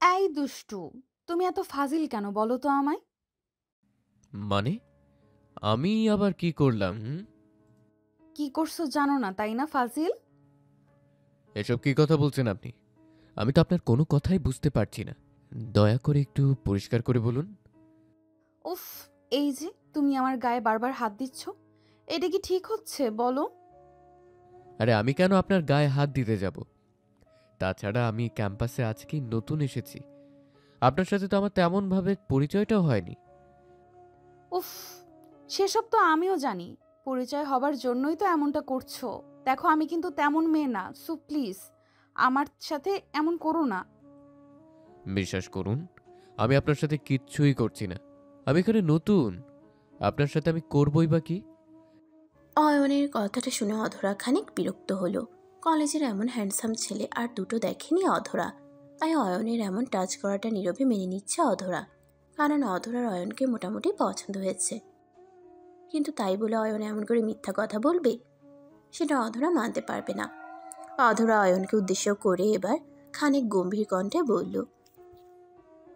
এই দুষ্টু, তুমি এত ফাজিল কেন বলো তো আমায়? মানে? আমি আবার কি করলাম? কি করছো জানো না তাই না ফাজিল? এসব কি কথা বলছেন আপনি? আমি তো আপনার কোনো কথাই বুঝতে পারছি না। দয়া করে একটু পরিষ্কার করে বলুন। উফ, এই যে তুমি আমার গায়ে বারবার হাত দিচ্ছ, এটা কি ঠিক হচ্ছে বলো? আরে আমি কেন আপনার গায়ে হাত দিতে যাব? তাছাড়া আমি ক্যাম্পাসে আজকেই নতুন এসেছি। আপনার সাথে তো আমার তেমনভাবে পরিচয়টাও হয়নি। উফ, সেসব তো আমিও জানি। পরিচয় হবার জন্যই তো এমনটা করছো। দেখো আমি কিন্তু তেমন মেয়ে না, সো প্লিজ আমার সাথে এমন করো না। বিশ্বাস করুন, আমি আপনার সাথে কিচ্ছুই করছি না। আমি এখানে নতুন। আপনার সাথে আমি করবই বা কি? অয়নের কথাটা শুনে অধরা খানিক বিরক্ত হলো। কলেজের এমন হ্যান্ডসাম ছেলে আর দুটো দেখেনি অধরা। তাই অয়নের এমন টাচ করাটা নীরবে মেনে নিচ্ছে অধরা, কারণ অধরার অয়নকে মোটামুটি পছন্দ হয়েছে। কিন্তু তাই বলে অয়ন এমন করে মিথ্যা কথা বলবে, সেটা অধরা মানতে পারবে না। অধরা অয়নকে উদ্দেশ্য করে এবার খানিক গম্ভীর কণ্ঠে বলল,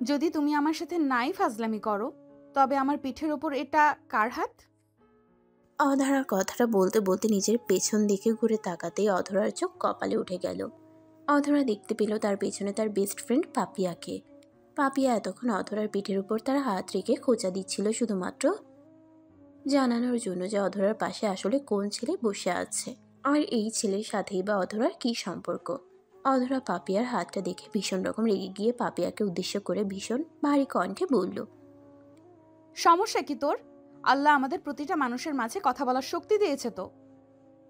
যদি তুমি আমার সাথে নাই ফাজলামি করো, তবে আমার পিঠের ওপর এটা কার হাত? অধরা কথাটা বলতে বলতে নিজের পেছন দিকে ঘুরে তাকাতেই অধরার চোখ কপালে উঠে গেল। অধরা দেখতে পেল তার পেছনে তার বেস্ট ফ্রেন্ড পাপিয়াকে। পাপিয়া এতক্ষণ অধরার পিঠের উপর তার হাত রেখে খোঁচা দিচ্ছিল শুধুমাত্র জানানোর জন্য যে অধরার পাশে আসলে কোন ছেলে বসে আছে, আর এই ছেলের সাথেই বা অধরার কী সম্পর্ক। অধরা পাপিয়ার হাতটা দেখে ভীষণ রকম রেগে গিয়ে পাপিয়াকে উদ্দেশ্য করে ভীষণ ভারী কণ্ঠে বলল, সমস্যা কি তোর? আল্লাহ আমাদের প্রতিটা মানুষের মাঝে কথা বলার শক্তি দিয়েছে তো।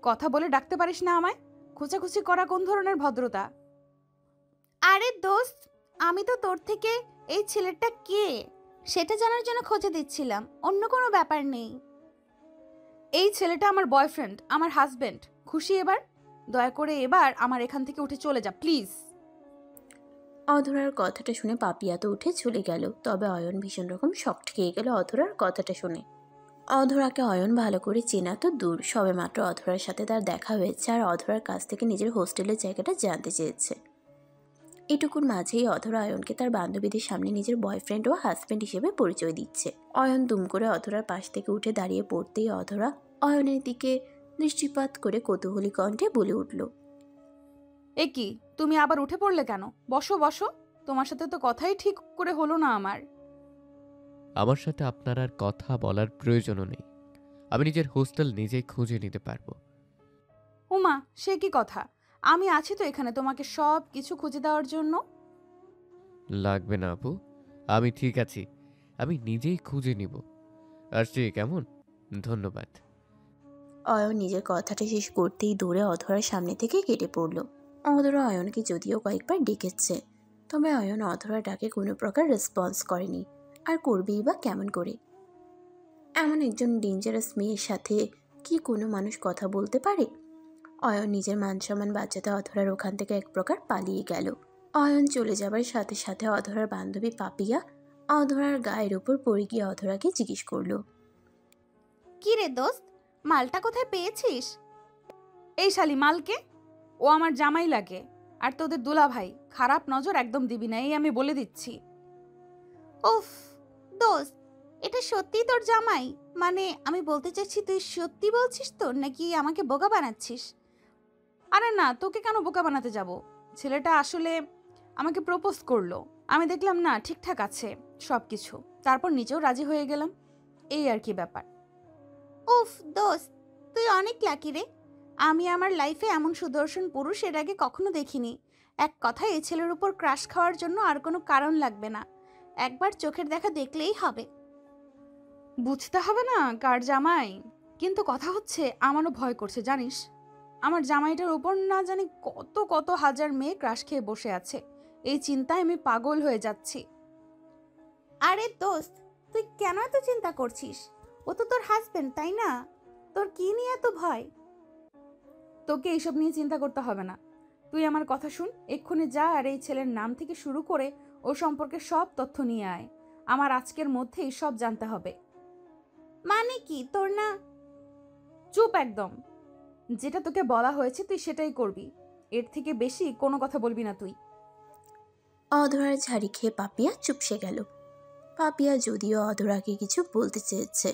কথা বলে ডাকতে পারিস না আমায়? খোঁচাখুচি করা কোন ধরনের ভদ্রতা? আরে দোস্ত, আমি তো তোর থেকে এই ছেলেটা কে সেটা জানার জন্য খোঁজে দিচ্ছিলাম, অন্য কোনো ব্যাপার নেই। এই ছেলেটা আমার বয়ফ্রেন্ড, আমার হাজবেন্ড। খুশি এবার? দয়া করে এবার আমার এখান থেকে উঠে চলে যা প্লিজ। অধরার কথাটা শুনে পাপিয়া তো উঠে চলে গেল, তবে অয়ন ভীষণ রকম শকড খেয়ে গেল অধরার কথাটা শুনে। অধরাকে অয়ন ভালো করে চেনা তো দূর, সবেমাত্র অধরার সাথে তার দেখা হয়েছে আর অধরার কাছ থেকে নিজের হোস্টেলের জায়গাটা জানতে চেয়েছে। এটুকুর মাঝেই অধরা অয়নকে তার বান্ধবীদের সামনে নিজের বয়ফ্রেন্ড ও হাজব্যান্ড হিসেবে পরিচয় দিচ্ছে। অয়ন দুম করে অধরার পাশ থেকে উঠে দাঁড়িয়ে পড়তেই অধরা অয়নের দিকে দৃষ্টিপাত করে কৌতূহলী কণ্ঠে বলে উঠল, এ কি, তুমি আবার উঠে পড়লে কেন? বসো বসো, তোমার সাথে তো কথাই ঠিক করে হলো না আমার। আমার সাথে আপনার আর কথা বলার প্রয়োজনও নেই। আমি নিজের হোস্টেল নিজেই খুঁজে নিতে পারবো। উমা, সে কি কথা? আমি আছি তো এখানে তোমাকে সব কিছু খুঁজে দেওয়ার জন্য। লাগবে না আপু, আমি ঠিক আছি। আমি নিজেই খুঁজে নিব। আসছি কেমন? ধন্যবাদ। অয়ন নিজের কথাটা শেষ করতেই দৌড়ে অধরার সামনে থেকে কেটে পড়ল। অধরা অয়নকে যদিও কয়েকবার ডেকেছে, তবে অয়ন অধরা ডাকে কোনো প্রকার রেসপন্স করেনি, আর করবেই বা কেমন করে। এমন একজন ডেঞ্জারাস মেয়ের সাথে কি কোনো মানুষ কথা বলতে পারে? অয়ন নিজের মান সম্মান বাঁচাতে অধরার ওখান থেকে এক প্রকার পালিয়ে গেল। অয়ন চলে যাবার সাথে সাথে অধরার বান্ধবী পাপিয়া অধরার গায়ের ওপর পড়ে গিয়ে অধরাকে জিজ্ঞেস করলো, কি রে দোস্ত, মালটা কোথায় পেয়েছিস? এই শালি মালকে, ও আমার জামাই লাগে। আর তোদের দুলা ভাই, খারাপ নজর একদম দিবি না, এই আমি বলে দিচ্ছি। উফ দোস্ত, এটা সত্যি তোর জামাই? মানে আমি বলতে চাইছি, তুই সত্যি বলছিস তো নাকি আমাকে বোকা বানাচ্ছিস? আরে না, তোকে কেন বোকা বানাতে যাব? ছেলেটা আসলে আমাকে প্রপোজ করলো। আমি দেখলাম না ঠিকঠাক আছে সবকিছু, তারপর নিজেও রাজি হয়ে গেলাম। এই আর কি ব্যাপার। উফ দোস্ত, তুই অনেক লাকি রে। আমি আমার লাইফে এমন সুদর্শন পুরুষ এর আগে কখনো দেখিনি। এক কথায় এই ছেলের উপর ক্রাশ খাওয়ার জন্য আর কোনো কারণ লাগবে না, একবার চোখের দেখা দেখলেই হবে। বুঝতে হবে না কার জামাই। কিন্তু কথা হচ্ছে, আমারও ভয় করছে জানিস। আমার জামাইটার উপর না জানি কত কত হাজার মেয়ে ক্রাশ খেয়ে বসে আছে। এই চিন্তায় আমি পাগল হয়ে যাচ্ছি। আরে দোস্ত, তুই কেন এত চিন্তা করছিস? ও তো তোর হাজবেন্ড, তাই না? তোর কি নিয়ে এত ভয়? তোকে এইসব নিয়ে চিন্তা করতে হবে না। তুই আমার কথা শুন, এক্ষুনি যা আর এই ছেলের নাম থেকে শুরু করে ও সম্পর্কে সব তথ্য নিয়ে আয়। আমার আজকের মধ্যেই সব জানতে হবে। মানে কি তোর না? চুপ একদম। যেটা তোকে বলা হয়েছে তুই সেটাই করবি। এর থেকে বেশি কোনো কথা বলবি না তুই। অধরার ঝাড়ি খেয়ে পাপিয়া চুপসে গেল। পাপিয়া যদিও অধরাকে কিছু বলতে চেয়েছে,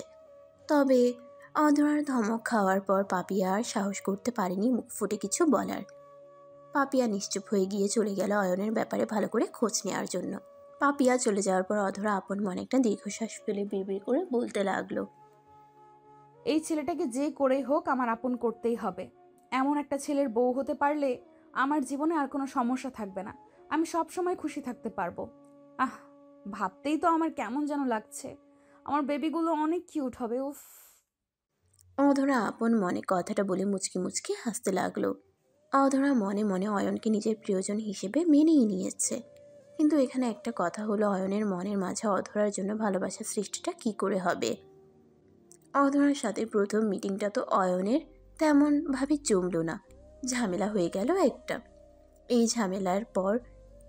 তবে অধরার ধমক খাওয়ার পর পাপিয়া আর সাহস করতে পারেনি মুখ ফুটে কিছু বলার। পাপিয়া নিশ্চুপ হয়ে গিয়ে চলে গেল অয়নের ব্যাপারে ভালো করে খোঁজ নেওয়ার জন্য। পাপিয়া চলে যাওয়ার পর অধরা আপন মনে একটা দীর্ঘশ্বাস ফেলে বিড়বিড় করে বলতে লাগলো, এই ছেলেটাকে যে করেই হোক আমার আপন করতেই হবে। এমন একটা ছেলের বউ হতে পারলে আমার জীবনে আর কোনো সমস্যা থাকবে না। আমি সব সময় খুশি থাকতে পারবো। আহ, ভাবতেই তো আমার কেমন যেন লাগছে। আমার বেবিগুলো অনেক কিউট হবে। উফ। অধরা আপন মনে কথাটা বলে মুচকি মুচকি হাসতে লাগলো। অধরা মনে মনে অয়নকে নিজের প্রিয়জন হিসেবে মেনেই নিয়েছে, কিন্তু এখানে একটা কথা হলো, অয়নের মনের মাঝে অধরার জন্য ভালোবাসার সৃষ্টিটা কি করে হবে। অধরার সাথে প্রথম মিটিংটা তো অয়নের তেমনভাবে জমলো না, ঝামেলা হয়ে গেল একটা। এই ঝামেলার পর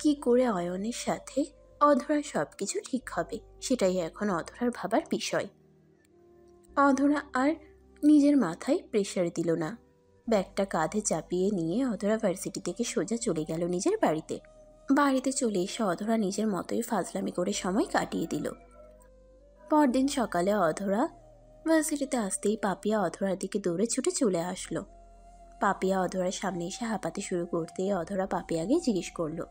কি করে অয়নের সাথে অধরার সব কিছু ঠিক হবে, সেটাই এখন অধরার ভাবার বিষয়। অধরা আর নিজের মাথায় প্রেশার দিল না। ব্যাগটা কাঁধে চাপিয়ে নিয়ে অধরা ভার্সিটি থেকে সোজা চলে গেল নিজের বাড়িতে। বাড়িতে চলে এসে অধরা নিজের মতোই ফাজলামি করে সময় কাটিয়ে দিল। পরদিন সকালে অধরা ভার্সিটিতে আসতেই পাপিয়া অধরার দিকে দৌড়ে ছুটে চলে আসলো। পাপিয়া অধরার সামনে এসে হাঁপাতে শুরু করতে অধরা পাপিয়াকে জিজ্ঞেস করলো,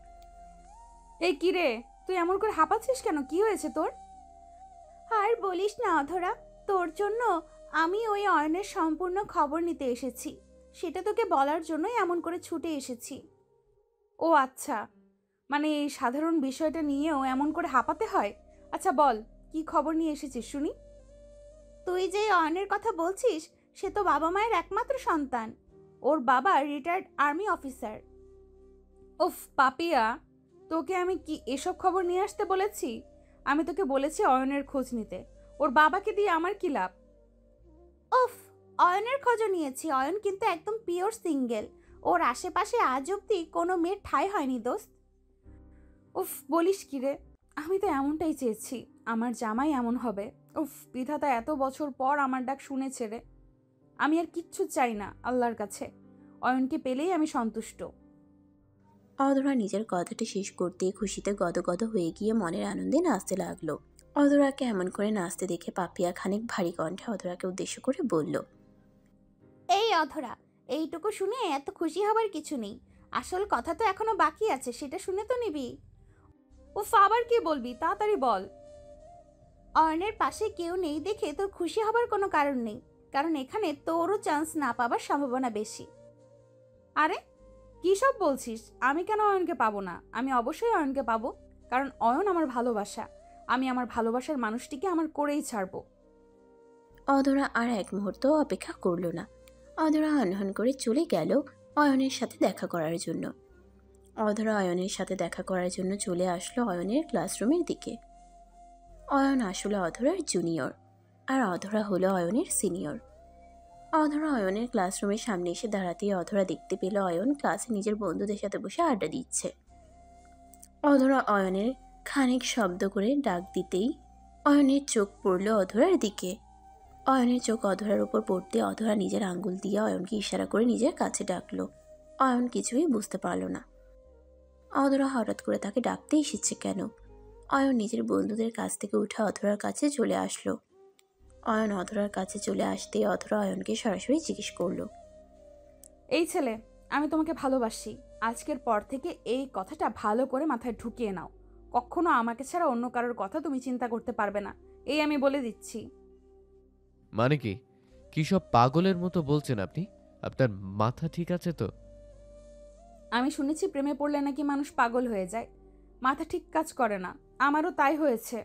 এই কি রে, তুই এমন করে হাঁপাচ্ছিস কেন? কি হয়েছে তোর? আর বলিস না অধরা, তোর জন্য আমি ওই অয়নের সম্পূর্ণ খবর নিতে এসেছি। সেটা তোকে বলার জন্যই এমন করে ছুটে এসেছি। ও আচ্ছা, মানে এই সাধারণ বিষয়টা নিয়েও এমন করে হাঁপাতে হয়? আচ্ছা বল, কি খবর নিয়ে এসেছিস শুনি। তুই যে অয়নের কথা বলছিস, সে তো বাবা মায়ের একমাত্র সন্তান। ওর বাবা রিটায়ার্ড আর্মি অফিসার। উফ পাপিয়া, তোকে আমি কি এসব খবর নিয়ে আসতে বলেছি? আমি তোকে বলেছি অয়নের খোঁজ নিতে। ওর বাবাকে দিয়ে আমার কি লাভ? উফ, অয়নের খোঁজও নিয়েছি। অয়ন কিন্তু একদম পিওর সিঙ্গেল। ওর আশেপাশে আজ অব্দি কোনো মেয়ের ঠাঁই হয়নি দোস্ত। উফ বলিস কি রে, আমি তো এমনটাই চেয়েছি, আমার জামাই এমন হবে। উফ, বিধাতা এত বছর পর আমার ডাক শুনেছে রে। আমি আর কিচ্ছু চাই না আল্লাহর কাছে। অয়নকে পেলেই আমি সন্তুষ্ট। অধরা নিজের কথাটি শেষ করতেই খুশিতে গদগদ হয়ে গিয়ে মনের আনন্দে নাচতে লাগলো। অধরাকে এমন করে নাচতে দেখে পাপিয়া খানিক ভারী কণ্ঠে অধরাকে উদ্দেশ্য করে বলল, এই অধরা, এইটুকু শুনে এত খুশি হবার কিছু নেই। আসল কথা তো এখনো বাকি আছে, সেটা শুনে তো নিবি। উফ, আবার কি বলবি, তাড়াতাড়ি বল। অয়নের পাশে কেউ নেই দেখে তোর খুশি হবার কোনো কারণ নেই, কারণ এখানে তোরও চান্স না পাবার সম্ভাবনা বেশি। আরে কি সব বলছিস? আমি কেন অয়নকে পাবো না? আমি অবশ্যই অয়নকে পাবো, কারণ অয়ন আমার ভালোবাসা। আমি আমার ভালোবাসার মানুষটিকে আমার করেই ছাড়বো। অধরা আর এক মুহূর্ত অপেক্ষা করল না। অধরা হনহন করে চলে গেল অয়নের সাথে দেখা করার জন্য। অধরা অয়নের সাথে দেখা করার জন্য চলে আসলো অয়নের ক্লাসরুমের দিকে। অয়ন আসলে অধরার জুনিয়র, আর অধরা হলো অয়নের সিনিয়র। অধরা অয়নের ক্লাসরুমের সামনে এসে দাঁড়াতেই অধরা দেখতে পেল অয়ন ক্লাসে নিজের বন্ধুদের সাথে বসে আড্ডা দিচ্ছে। অধরা অয়নের খানিক শব্দ করে ডাক দিতেই অয়নের চোখ পড়ল অধরার দিকে। অয়নের চোখ অধরার উপর পড়তে অধরা নিজের আঙ্গুল দিয়ে অয়নকে ইশারা করে নিজের কাছে ডাকলো। অয়ন কিছুই বুঝতে পারল না অধরা হঠাৎ করে তাকে ডাকতে এসেছে কেন। অয়ন নিজের বন্ধুদের কাছ থেকে উঠে অধরার কাছে চলে আসলো। অয়ন অধরার কাছে চলে আসতে অধরা অয়নকে সরাসরি জিজ্ঞেস করলো, এই ছেলে, আমি তোমাকে ভালোবাসি। আজকের পর থেকে এই কথাটা ভালো করে মাথায় ঢুকিয়ে নাও। কখনো আমাকে ছাড়া অন্য কারোর কথা তুমি চিন্তা করতে পারবে না, এই আমি বলে দিচ্ছি। মানে কি কি সব পাগলের মতো বলছেন আপনি? আপনার মাথা ঠিক আছে তো? আমি শুনেছি প্রেমে পড়লে নাকি মানুষ পাগল হয়ে যায়, মাথা ঠিক কাজ করে না। আমারও তাই হয়েছে।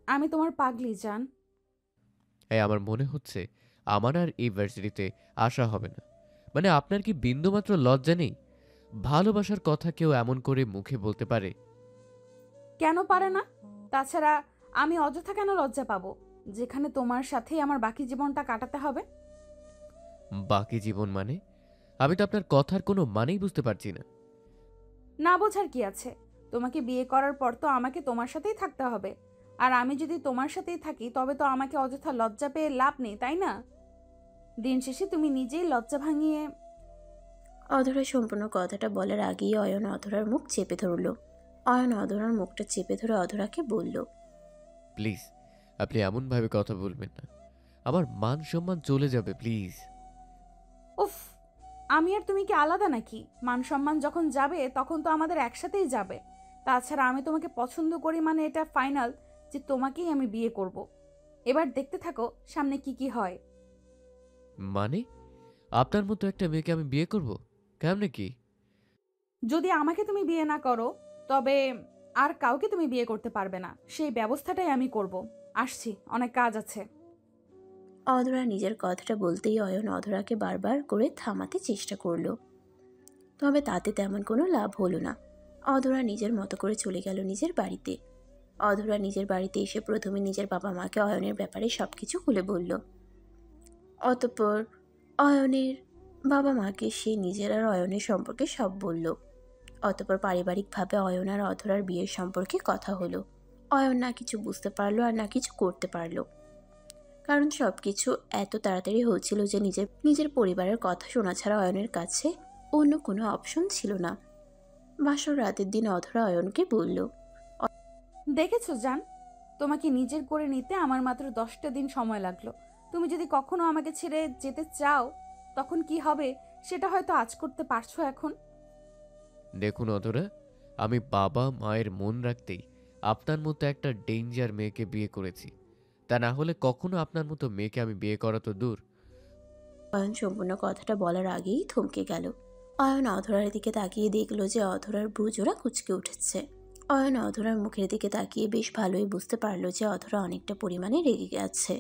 আমি তোমার পাগলি জান। এই আমার মনে হচ্ছে আমার আর এই ভার্সিটিতে আসা হবে না। মানে আপনার কি বিন্দুমাত্র লজ্জা নেই? ভালোবাসার কথা কেউ এমন করে মুখে বলতে পারে? কেন পারে না? তাছাড়া আমি অযথা কেন লজ্জা পাবো, যেখানে তোমার সাথেই আমার বাকি জীবনটা কাটাতে হবে। বাকি জীবন মানে? আমি তো আপনার কথার কোনো মানেই বুঝতে পারছি না। না বোঝার কি আছে? তোমাকে বিয়ে করার পর তো আমাকে তোমার সাথেই থাকতে হবে। আর আমি যদি তোমার সাথেই থাকি তবে তো আমাকে অযথা লজ্জা পেয়ে লাভ নেই, তাই না? দিন শেষে তুমি নিজেই লজ্জা ভাঙিয়ে। অধরা সম্পূর্ণ কথাটা বলার আগেই অয়ন অধরার মুখ চেপে ধরল। অয়ন অধরার মুখটা চেপে ধরে অধরাকে বলল, প্লিজ আপনি এমনভাবে কথা বলবেন না, আমার মান সম্মান চলে যাবে প্লিজ। উফ, আমি আর তুমি কি আলাদা নাকি? মান সম্মান যখন যাবে তখন তো আমাদের একসাথেই যাবে। তাছাড়া আমি তোমাকে পছন্দ করি মানে এটা ফাইনাল যে তোমাকেই আমি বিয়ে করব। এবার দেখতে থাকো সামনে কি কি হয়। মানে আপনার মতো একটা মেয়েকে আমি বিয়ে করব? কেমনে কি? যদি আমাকে তুমি বিয়ে না করো তবে আর কাউকে তুমি বিয়ে করতে পারবে না, সেই ব্যবস্থাটাই আমি করব। আসছি, অনেক কাজ আছে। অধরা নিজের কথাটা বলতেই অয়ন অধরাকে বারবার করে থামাতে চেষ্টা করলো, তবে তাতে তেমন কোনো লাভ হলো না। অধরা নিজের মতো করে চলে গেল নিজের বাড়িতে। অধরা নিজের বাড়িতে এসে প্রথমে নিজের বাবা মাকে অয়নের ব্যাপারে সবকিছু খুলে বলল। অতঃপর অয়নের বাবা মাকে সে নিজের আর অয়নের সম্পর্কে সব বলল। অতঃপর পারিবারিকভাবে অয়ন আর অধরার বিয়ের সম্পর্কে কথা হলো। অয়ন না কিছু বুঝতে পারলো আর না কিছু করতে পারলো, কারণ সবকিছু এত তাড়াতাড়ি হচ্ছিল যে নিজের নিজের পরিবারের কথা শোনা ছাড়া অয়নের কাছে অন্য কোনো অপশন ছিল না। বাসর রাতের দিন অধরা অয়নকে বলল, দেখেছো জান, তোমাকে নিজের করে নিতে আমার মাত্র 10টা দিন সময় লাগলো। তুমি যদি কখনো আমাকে ছেড়ে যেতে চাও তখন কি হবে সেটা হয়তো আজ করতে পারছো এখন। দেখুন অধরা, আমি বাবা মায়ের মন রাখতেই আপনার মতো একটা ডেঞ্জার মেয়েকে বিয়ে করেছি। তা না হলে কখনো আপনার মতো মেয়েকে আমি বিয়ে করা তো দূর। অয়ন সম্পূর্ণ কথাটা বলার আগেই থমকে গেল। অয়ন অধরার দিকে তাকিয়ে দেখল যে অধরার ভ্রুজোড়া কুঁচকে উঠেছে। অয়ন অধরার মুখের দিকে তাকিয়ে বেশ ভালোই বুঝতে পারলো যে অধরা অনেকটা পরিমাণে রেগে গেছে।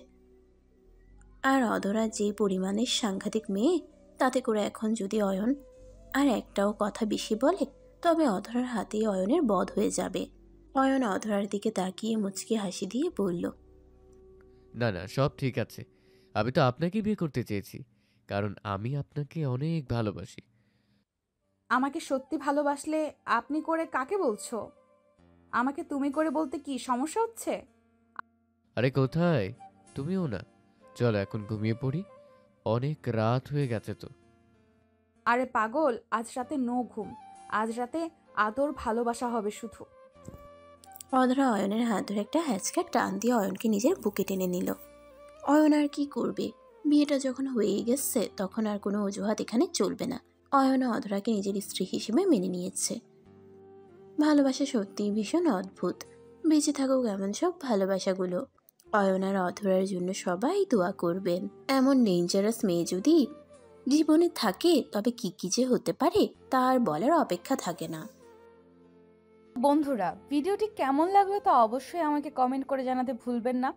আর অধরা যে পরিমাণের সাংঘাতিক মেয়ে, তাতে করে এখন যদি অয়ন আর একটাও কথা বেশি বলে তবে অধরার হাতেই অয়নের বধ হয়ে যাবে। অয়ন অধরার দিকে তাকিয়ে মুচকি হাসি দিয়ে বলল, না না, সব ঠিক আছে। আমি তো আপনাকে বিয়ে করতে চেয়েছি, কারণ আমি আপনাকে অনেক ভালোবাসি। আমাকে সত্যি ভালোবাসলে আপনি করে কাকে বলছো? আমাকে তুমি করে বলতে কি সমস্যা হচ্ছে? আরে কোথায়, তুমিও না। চলো এখন ঘুমিয়ে পড়ি, অনেক রাত হয়ে গেছে তো। আরে পাগল, আজ রাতে নো ঘুম। আজ রাতে আদর ভালোবাসা হবে শুধু। অধরা অয়নের হাত ধরে একটা হ্যাচকা টান দিয়ে অয়নকে নিজের বুকে টেনে নিল। অয়ন আর কি করবে? বিয়েটা যখন হয়েই গেছে তখন আর কোনো অজুহাত এখানে চলবে না। অয়ন অধরাকে নিজের স্ত্রী হিসেবে মেনে নিয়েছে। ভালোবাসা সত্যিই ভীষণ অদ্ভুত। বেঁচে থাকুক এমন সব ভালোবাসাগুলো। অয়ন আর অধরার জন্য সবাই দোয়া করবেন। এমন ডেঞ্জারাস মেয়ে যদি জীবনে থাকে তবে কি কি যে হতে পারে তার বলার অপেক্ষা থাকে না। বন্ধুরা, ভিডিওটি কেমন লাগলো তা অবশ্যই আমাকে কমেন্ট করে জানাতে ভুলবেন না।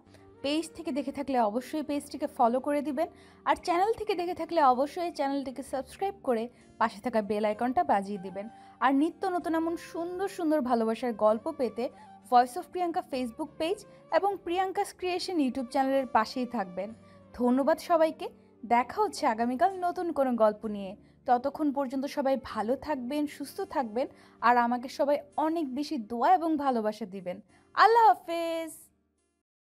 পেজ থেকে দেখে থাকলে অবশ্যই পেজটিকে ফলো করে দিবেন, আর চ্যানেল থেকে দেখে থাকলে অবশ্যই চ্যানেলটিকে সাবস্ক্রাইব করে পাশে থাকা বেল আইকনটা বাজিয়ে দিবেন। আর নিত্য নতুন এমন সুন্দর সুন্দর ভালোবাসার গল্প পেতে voice of Priyanka Facebook page এবং প্রিয়াঙ্কাস ক্রিয়েশন ইউটিউব চ্যানেলের পাশেই থাকবেন। ধন্যবাদ সবাইকে। দেখা হচ্ছে আগামীকাল নতুন কোনো গল্প নিয়ে। ততক্ষণ পর্যন্ত সবাই ভালো থাকবেন, সুস্থ থাকবেন, আর আমাকে সবাই অনেক বেশি দোয়া এবং ভালোবাসা দিবেন। আল্লাহ হাফেজ।